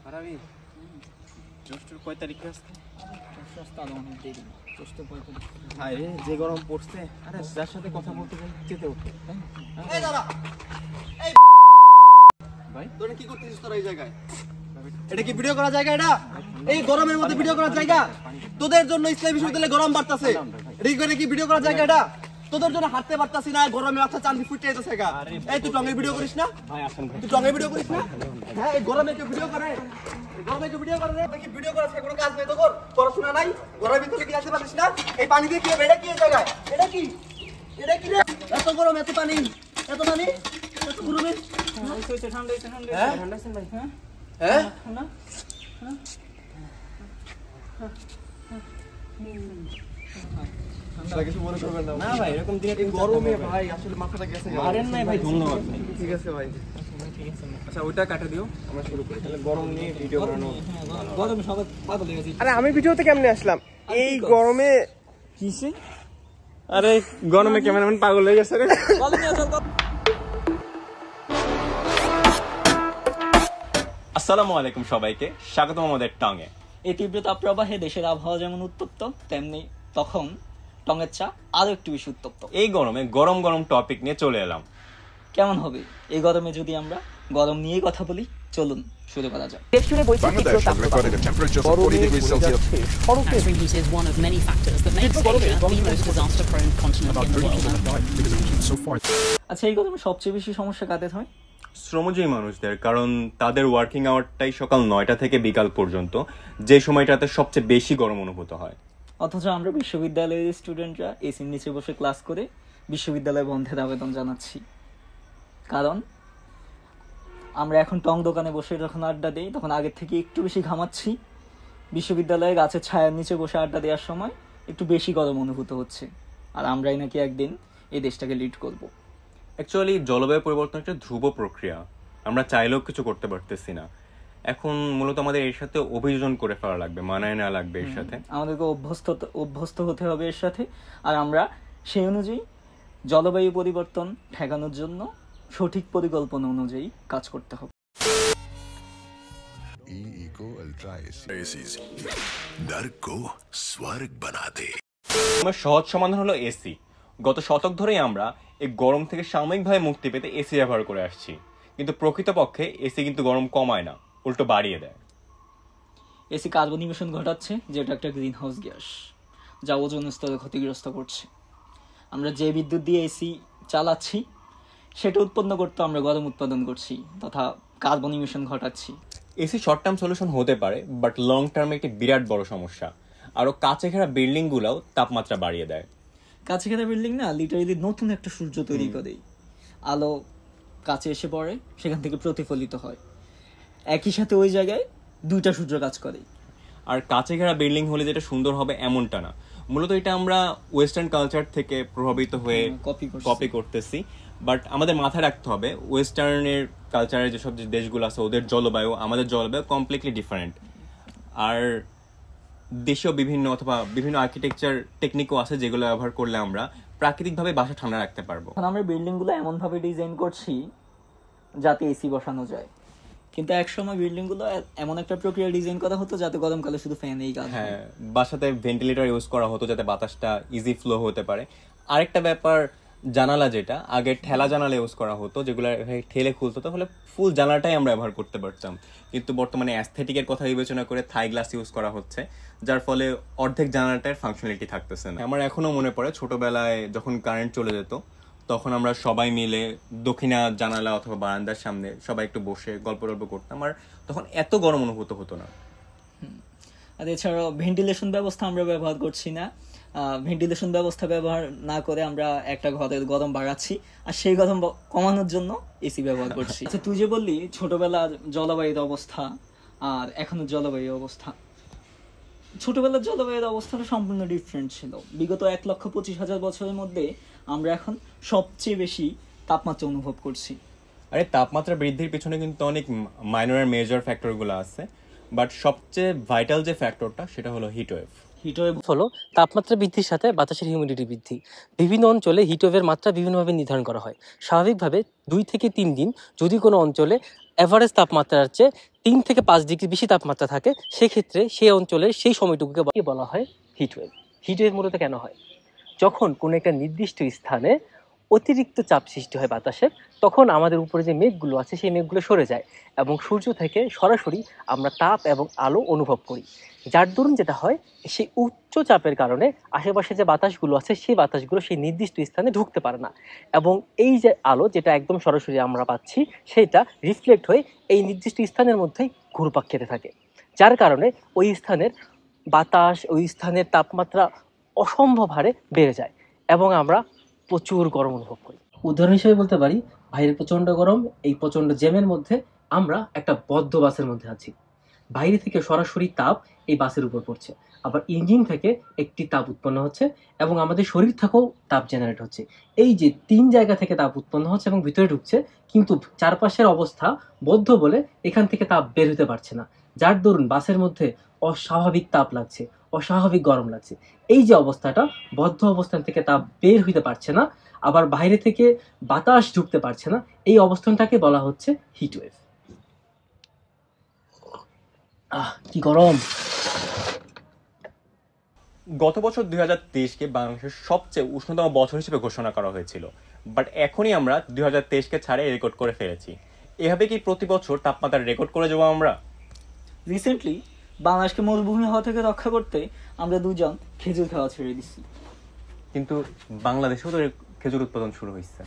আর আমি জ্যৈষ্ঠের 5 তারিখে আসতে হায় রে যে গরম পড়ছে। আরে যার সাথে কথা বলতে যেতে ওঠে। এই দাদা এই ভাই তোরা কি করতেছিস তোরা এই জায়গায়? এটা কি ভিডিও করার জায়গা? এটা এই গরমের মধ্যে ভিডিও করার জায়গা? তোদের জন্য ইসলামী বিশ্ববিদ্যালয়ে গরম বাড়তাছে, এটা কি ভিডিও করার জায়গা? এটা তোদের জন্য হাঁটতে পারতাছি না, গরমে মাথা চাঁদি ফুটে যেতেছে গা। এই তুই টঙ্গের ভিডিও করিস না ভাই? আসেন ভাই, তুই টঙ্গের ভিডিও করিস না? হ্যাঁ, এই গরমে কেউ ভিডিও করে? গরমে কেউ ভিডিও করে? কি ভিডিও করার কোনো কাজ নেই তোর? পড়াশোনা নাই? গরমের ভিতরে কি আসতে পারিস না? এই পানি দিয়ে কি হবে? এটা কি এই জায়গায়? এটা কি রে? এত গরম, এত পানি, এত গরমে ঠান্ডা হ্যাঁ ভাই। হ্যাঁ ঠান্ডা কিছু মনে করবেন না ভাই, এরকম দিনে গরমে ভাই আসলে মাথাটা গেছে। মারেন নাই ভাই, ধন্যবাদ ভাই। ঠিক আছে ভাই, আচ্ছা ওইটা কাটা দিও, আমরা শুরু করি তাহলে। গরম নিয়ে ভিডিও বানানো, গরমে সবাই পাগল হয়ে গেছে। আরে আমি ভিডিওতে কেমনে আসলাম এই গরমে? কিসে? আরে গরমে ক্যামেরাম্যান পাগল হয়ে গেছে রে। আসসালামু আলাইকুম সবাইকে, স্বাগতম আমাদের টঙে। এই তীব্র তাপপ্রবাহে দেশের আবহাওয়া যেমন উত্তপ্ত, তেমনি তখন টঙের চা আরো একটু বেশি উত্তপ্ত। এই গরমে গরম গরম টপিক নিয়ে চলে এলাম। কেমন হবে এই গরমে যদি আমরা গরম নিয়েই কথা বলি? চলুন শুরু করা যাক। আচ্ছা, এই গরমে সবচেয়ে বেশি সমস্যা কাদের হয়? শ্রমজীবী মানুষদের, কারণ তাদের ওয়ার্কিং আওয়ারটাই সকাল 9টা থেকে বিকাল পর্যন্ত, যে সময়টাতে সবচেয়ে বেশি গরম অনুভূত হয়। অথচ আমরা বিশ্ববিদ্যালয়ের স্টুডেন্টরা এসির নিচে বসে ক্লাস করে বিশ্ববিদ্যালয় বন্ধের আবেদন জানাচ্ছি। কারণ আমরা এখন টং দোকানে বসে যখন আড্ডা দিই, তখন আগের থেকে একটু বেশি ঘামাচ্ছি। বিশ্ববিদ্যালয়ে গাছের ছায়ার নিচে বসে আড্ডা দেওয়ার সময় একটু বেশি গরম অনুভূত হচ্ছে। আর আমরাই নাকি একদিন এই দেশটাকে লিড করব। অ্যাকচুয়ালি জলবায়ু পরিবর্তন একটা ধ্রুব প্রক্রিয়া, আমরা চাইলেও কিছু করতে পারতেছি না। এখন মূলত আমাদের এর সাথে অভিযোজন করে ফেলা লাগবে, মানায় না লাগবে এর সাথে। আমাদেরকে অভ্যস্ত হতে হবে এর সাথে। আর আমরা সেই অনুযায়ী জলবায়ু পরিবর্তন ঠেকানোর জন্য সঠিক পরিকল্পনা অনুযায়ী কাজ করতে হবে। আমার সহজ সমাধান হলো এসি। গত শতক ধরেই আমরা এই গরম থেকে সাময়িকভাবে মুক্তি পেতে এসি ব্যবহার করে আসছি, কিন্তু প্রকৃতপক্ষে এসি কিন্তু গরম কমায় না, উল্টো বাড়িয়ে দেয়। এসি কার্বন নিঃসরণ ঘটাচ্ছে, যেটা একটা গ্রিন হাউস গ্যাস, যা ওজোন স্তরে ক্ষতিগ্রস্ত করছে। আমরা যে বিদ্যুৎ দিয়ে এসি চালাচ্ছি সেটা উৎপন্ন করতে আমরা গরম উৎপাদন করছি তথা কার্বন নিঃসরণ ঘটাচ্ছি। এসি শর্ট টার্ম সলিউশন হতে পারে, বাট লং টার্মে একটি বিরাট বড় সমস্যা। আরও কাছে ঘেরা বিল্ডিং গুলাও তাপমাত্রা বাড়িয়ে দেয়। কাছে ঘেরা বিল্ডিং না লিটারালি নতুন একটা সূর্য তৈরি করে। আলো কাছে এসে পড়ে, সেখান থেকে প্রতিফলিত হয়, একই সাথে ওই জায়গায় দুইটা সূর্য কাজ করে। আর কাছে ঘেরা বিল্ডিং হলে যেটা সুন্দর হবে এমনটা না। মূলত এটা আমরা ওয়েস্টার্ন কালচার থেকে প্রভাবিত হয়ে কপি করতেছি। বাট আমাদের মাথায় রাখতে হবে, ওয়েস্টার্নের কালচারের যেসব দেশগুলো আছে ওদের জলবায়ু আমাদের জলবায়ু কমপ্লিটলি ডিফারেন্ট। আর দেশেও বিভিন্ন আর্কিটেকচার টেকনিকও আছে যেগুলো ব্যবহার করলে আমরা প্রাকৃতিকভাবে বাসা ঠান্ডা রাখতে পারবো। আমরা বিল্ডিংগুলো এমনভাবে ডিজাইন করছি যাতে এসি বসানো যায়, কিন্তু একসময় বিল্ডিংগুলো এমন একটা প্রক্রিয়া ডিজাইন করা হতো যাতে গরমকালে শুধু ফ্যানেই কাজ। হ্যাঁ, বাসাতে ভেন্টিলেটর ইউজ করা হতো যাতে বাতাসটা ইজি ফ্লো হতে পারে। আরেকটা ব্যাপার, জানালা, যেটা আগে ঠেলা জানালা ইউজ করা হতো, যেগুলো ঠেলে খুলতো, তাহলে ফুল জানালাটাই আমরা ব্যবহার করতে পারতাম। কিন্তু বর্তমানে অ্যাস্থেটিকের কথা বিবেচনা করে থাই গ্লাস ইউজ করা হচ্ছে, যার ফলে অর্ধেক জানালাটার ফাংশনালিটি থাকতেছে না। আমার এখনো মনে পড়ে ছোটবেলায় যখন কারেন্ট চলে যেত, তখন আমরা সবাই মিলে দক্ষিণা জানালা অথবা বারান্দার সামনে সবাই একটু বসে গল্প করতাম, আর তখন এত গরম অনুভূত হতো না। আর এছাড়াও ভেন্টিলেশন ব্যবস্থা আমরা ব্যবহার করছি না। ভেন্টিলেশন ব্যবস্থা ব্যবহার না করে আমরা একটা ঘরের গরম বাড়াচ্ছি, আর সেই গরম কমানোর জন্য এসি ব্যবহার করছি। আচ্ছা, তুই যে বললি ছোটবেলার জলবায়ুর অবস্থা আর এখনের জলবায়ুর অবস্থা, ছোটবেলার জলবায়ুর অবস্থাটা সম্পূর্ণ ডিফারেন্ট ছিল। বিগত 1,25,000 বছরের মধ্যে আমরা এখন সবচেয়ে বেশি তাপমাত্রা অনুভব করছি। আরে তাপমাত্রা বৃদ্ধির পিছনে কিন্তু অনেক মাইনর আর মেজর ফ্যাক্টরগুলো আছে, বাট সবচেয়ে ভাইটাল যে ফ্যাক্টরটা সেটা হলো হিটওয়েভ। হিটওয়েভ হলো তাপমাত্রা বৃদ্ধির সাথে বাতাসের হিউমিডিটি বৃদ্ধি। বিভিন্ন অঞ্চলে হিটওয়েভের মাত্রা বিভিন্নভাবে নির্ধারণ করা হয়। স্বাভাবিকভাবে 2 থেকে 3 দিন যদি কোনো অঞ্চলে এভারেজ তাপমাত্রার চেয়ে 3 থেকে 5 ডিগ্রি বেশি তাপমাত্রা থাকে, সেক্ষেত্রে সেই অঞ্চলের সেই সময়টুকুকে বলা হয় হিটওয়েভ। হিটওয়েভ মূলত কেন হয়? যখন কোনো একটা নির্দিষ্ট স্থানে অতিরিক্ত চাপ সৃষ্টি হয় বাতাসের, তখন আমাদের উপরে যে মেঘগুলো আছে সেই মেঘগুলো সরে যায় এবং সূর্য থেকে সরাসরি আমরা তাপ এবং আলো অনুভব করি। যার দরুন যেটা হয়, সেই উচ্চ চাপের কারণে আশেপাশে যে বাতাসগুলো আছে সেই বাতাসগুলো সেই নির্দিষ্ট স্থানে ঢুকতে পারে না, এবং এই যে আলো যেটা একদম সরাসরি আমরা পাচ্ছি সেটা রিফ্লেক্ট হয়ে এই নির্দিষ্ট স্থানের মধ্যেই ঘুরপাক খেতে থাকে, যার কারণে ওই স্থানের বাতাস, ওই স্থানের তাপমাত্রা অসম্ভব হারে বেড়ে যায় এবং আমরা প্রচুর গরম অনুভব করি। উদাহরণ হিসেবে বলতে পারি, বাইরে প্রচণ্ড গরম, এই প্রচণ্ড জ্যামের মধ্যে আমরা একটা বদ্ধ বাসের মধ্যে আছি। বাইরে থেকে সরাসরি তাপ এই বাসের উপর পড়ছে, আবার ইঞ্জিন থেকে একটি তাপ উৎপন্ন হচ্ছে এবং আমাদের শরীর থেকেও তাপ জেনারেট হচ্ছে। এই যে 3 জায়গা থেকে তাপ উৎপন্ন হচ্ছে এবং ভিতরে ঢুকছে, কিন্তু চারপাশের অবস্থা বদ্ধ বলে এখান থেকে তাপ বের হতে পারছে না, যার দরুন বাসের মধ্যে অস্বাভাবিক তাপ লাগছে, অস্বাভাবিক গরম লাগছে। এই যে অবস্থাটা, বদ্ধ অবস্থান থেকে তাপ বের হইতে পারছে না, আবার বাইরে থেকে বাতাস ঢুকতে পারছে না, এই অবস্থানটাকে বলা হচ্ছে হিটওয়েভ। কি গরম! গত বছর 2023-কে বাংলাদেশের সবচেয়ে উষ্ণতম বছর হিসেবে ঘোষণা করা হয়েছিল, বাট এখনই আমরা 2023-কে ছাড়ে রেকর্ড করে ফেলেছি। এভাবে কি প্রতি বছর তাপমাত্রা রেকর্ড করে যাবো আমরা? রিসেন্টলি বাংলাদেশকে মরুভূমি হওয়া থেকে রক্ষা করতে আমরা দুজন খেজুর খাওয়া ছেড়ে দিচ্ছি, কিন্তু বাংলাদেশেও তো খেজুর উৎপাদন শুরু হয়েছে।